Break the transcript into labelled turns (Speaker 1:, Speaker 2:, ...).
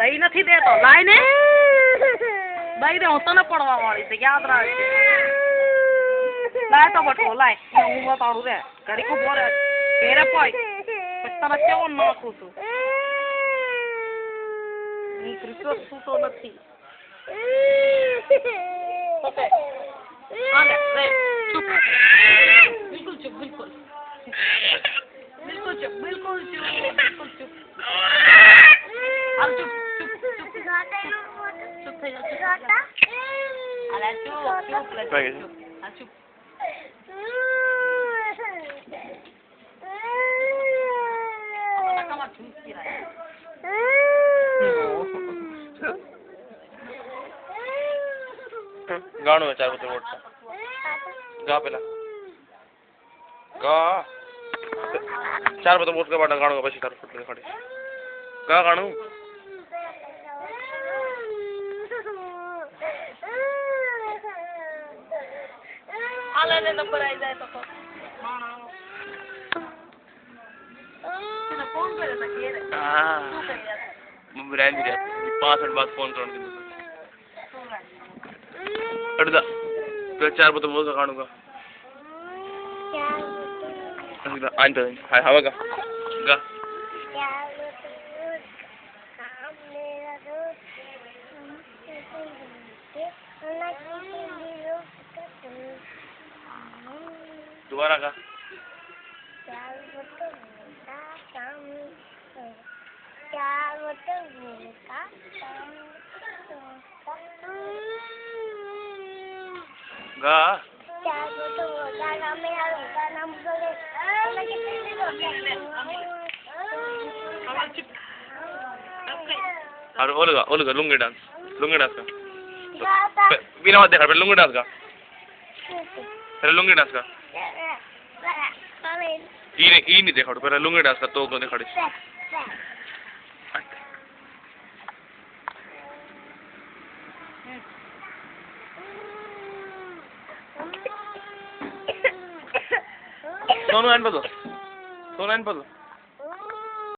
Speaker 1: દઈ નથી દેતો લાય ને દઈ દે હું તને પડવા વાળી છે યાદ રાખજે લાય તો બટવો લાય હું બતાડું રે ઘડીક ઉભો રે ઘેરે પોય પછી તને કેવો નાખું છું નીકળી છૂટો નથી હાલે રે ચૂપ બિલકુલ ચૂપ બિલકુલ બિલકુલ ચૂપ બિલકુલ ચૂપ બિલકુલ ચૂપ ચૂપ ચૂપ થઈ જા અરે ચૂપ આ ચૂપ
Speaker 2: ગાણું ચાર બધું વોટ ગા પેલા ગા ચાર બધું વોટ કરવા ગાણું પછી તારું ફૂટ ખડી ગા ગાણું
Speaker 1: હાલે ને નંબર આવી જાય તો ફોન કરે તો ઘેરે
Speaker 2: હા મમ્મી રાઈ દી 5 મિનિટ બાદ ફોન કરવાનું કીધું અડધા તો ચાર બધું બોલ ગાણું ગા આન તો હાય હવા ગા ગા दोबारा का गा और ओलगा लुंगी डांस का बिना मत देखा पहले लुंगी डांस का पहले लुंगी डांस का ई नहीं देखा पहले लुंगी डांस का तो को दिखाड़ी सोनू एन पदो